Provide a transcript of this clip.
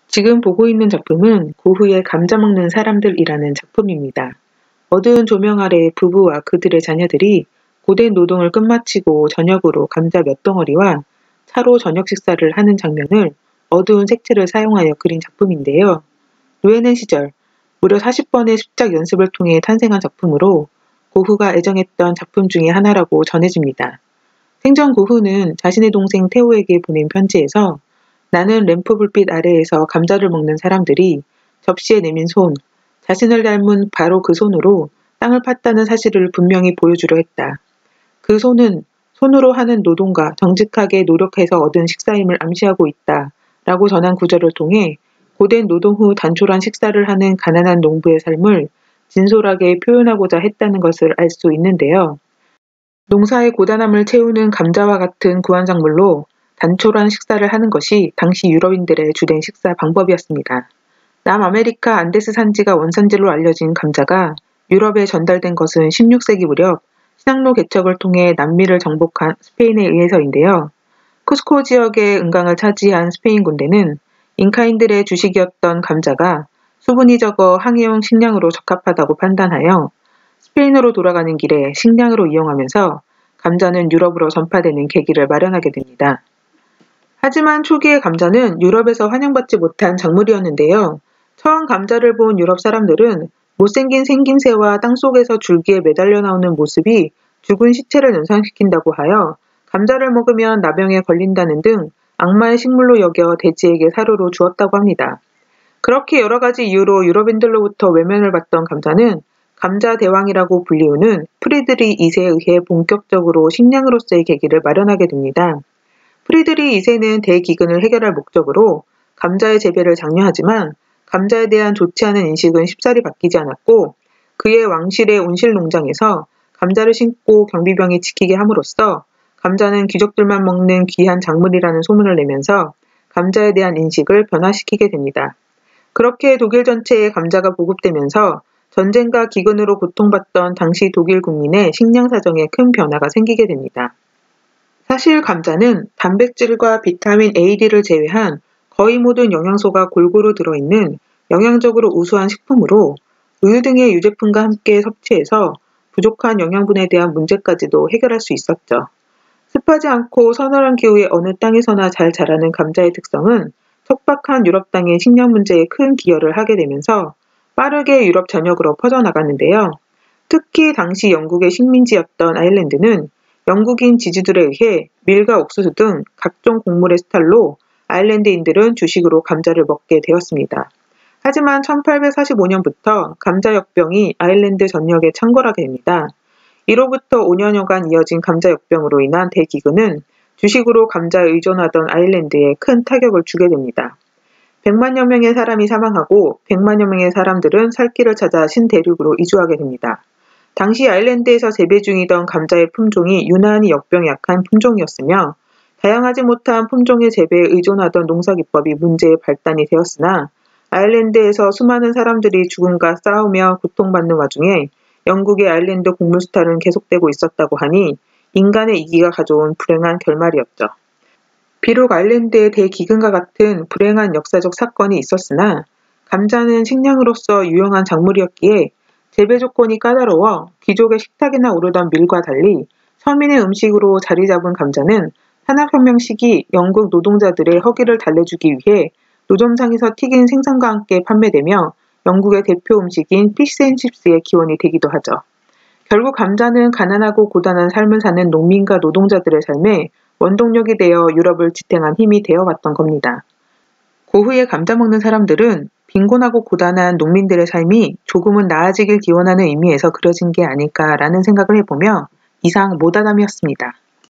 지금 보고 있는 작품은 고흐의 감자 먹는 사람들이라는 작품입니다. 어두운 조명 아래 부부와 그들의 자녀들이 고된 노동을 끝마치고 저녁으로 감자 몇 덩어리와 차로 저녁 식사를 하는 장면을 어두운 색채를 사용하여 그린 작품인데요. 노예는 시절 무려 40번의 습작 연습을 통해 탄생한 작품으로 고흐가 애정했던 작품 중의 하나라고 전해집니다. 생전 고흐는 자신의 동생 테오에게 보낸 편지에서 나는 램프 불빛 아래에서 감자를 먹는 사람들이 접시에 내민 손, 자신을 닮은 바로 그 손으로 땅을 팠다는 사실을 분명히 보여주려 했다. 그 손은 손으로 하는 노동과 정직하게 노력해서 얻은 식사임을 암시하고 있다. 라고 전한 구절을 통해 고된 노동 후 단촐한 식사를 하는 가난한 농부의 삶을 진솔하게 표현하고자 했다는 것을 알 수 있는데요. 농사의 고단함을 채우는 감자와 같은 구한작물로 단촐한 식사를 하는 것이 당시 유럽인들의 주된 식사 방법이었습니다. 남아메리카 안데스 산지가 원산지로 알려진 감자가 유럽에 전달된 것은 16세기 무렵 신항로 개척을 통해 남미를 정복한 스페인에 의해서인데요. 쿠스코 지역의 은강을 차지한 스페인 군대는 잉카인들의 주식이었던 감자가 수분이 적어 항해용 식량으로 적합하다고 판단하여 스페인으로 돌아가는 길에 식량으로 이용하면서 감자는 유럽으로 전파되는 계기를 마련하게 됩니다. 하지만 초기의 감자는 유럽에서 환영받지 못한 작물이었는데요. 처음 감자를 본 유럽 사람들은 못생긴 생김새와 땅속에서 줄기에 매달려 나오는 모습이 죽은 시체를 연상시킨다고 하여 감자를 먹으면 나병에 걸린다는 등 악마의 식물로 여겨 돼지에게 사료로 주었다고 합니다. 그렇게 여러 가지 이유로 유럽인들로부터 외면을 받던 감자는 감자 대왕이라고 불리우는 프리드리 2세에 의해 본격적으로 식량으로서의 계기를 마련하게 됩니다. 프리드리 2세는 대기근을 해결할 목적으로 감자의 재배를 장려하지만 감자에 대한 좋지 않은 인식은 쉽사리 바뀌지 않았고 그의 왕실의 온실 농장에서 감자를 심고 경비병이 지키게 함으로써 감자는 귀족들만 먹는 귀한 작물이라는 소문을 내면서 감자에 대한 인식을 변화시키게 됩니다. 그렇게 독일 전체에 감자가 보급되면서 전쟁과 기근으로 고통받던 당시 독일 국민의 식량 사정에 큰 변화가 생기게 됩니다. 사실 감자는 단백질과 비타민 A, D를 제외한 거의 모든 영양소가 골고루 들어있는 영양적으로 우수한 식품으로 우유 등의 유제품과 함께 섭취해서 부족한 영양분에 대한 문제까지도 해결할 수 있었죠. 습하지 않고 서늘한 기후의 어느 땅에서나 잘 자라는 감자의 특성은 척박한 유럽 땅의 식량 문제에 큰 기여를 하게 되면서 빠르게 유럽 전역으로 퍼져나갔는데요. 특히 당시 영국의 식민지였던 아일랜드는 영국인 지주들에 의해 밀과 옥수수 등 각종 곡물의 스탈로 아일랜드인들은 주식으로 감자를 먹게 되었습니다. 하지만 1845년부터 감자역병이 아일랜드 전역에 창궐하게 됩니다. 이로부터 5년여간 이어진 감자역병으로 인한 대기근은 주식으로 감자에 의존하던 아일랜드에 큰 타격을 주게 됩니다. 100만여 명의 사람이 사망하고 100만여 명의 사람들은 살 길을 찾아 신대륙으로 이주하게 됩니다. 당시 아일랜드에서 재배 중이던 감자의 품종이 유난히 역병에 약한 품종이었으며 다양하지 못한 품종의 재배에 의존하던 농사기법이 문제의 발단이 되었으나 아일랜드에서 수많은 사람들이 죽음과 싸우며 고통받는 와중에 영국의 아일랜드 곡물 수탈은 계속되고 있었다고 하니 인간의 이기가 가져온 불행한 결말이었죠. 비록 아일랜드에 대기근과 같은 불행한 역사적 사건이 있었으나 감자는 식량으로서 유용한 작물이었기에 재배 조건이 까다로워 귀족의 식탁이나 오르던 밀과 달리 서민의 음식으로 자리 잡은 감자는 산업혁명 시기 영국 노동자들의 허기를 달래주기 위해 노점상에서 튀긴 생선과 함께 판매되며 영국의 대표 음식인 피쉬앤칩스의 기원이 되기도 하죠. 결국 감자는 가난하고 고단한 삶을 사는 농민과 노동자들의 삶에 원동력이 되어 유럽을 지탱한 힘이 되어왔던 겁니다. 고흐의 감자 먹는 사람들은 빈곤하고 고단한 농민들의 삶이 조금은 나아지길 기원하는 의미에서 그려진 게 아닐까라는 생각을 해보며 이상 모다담이었습니다.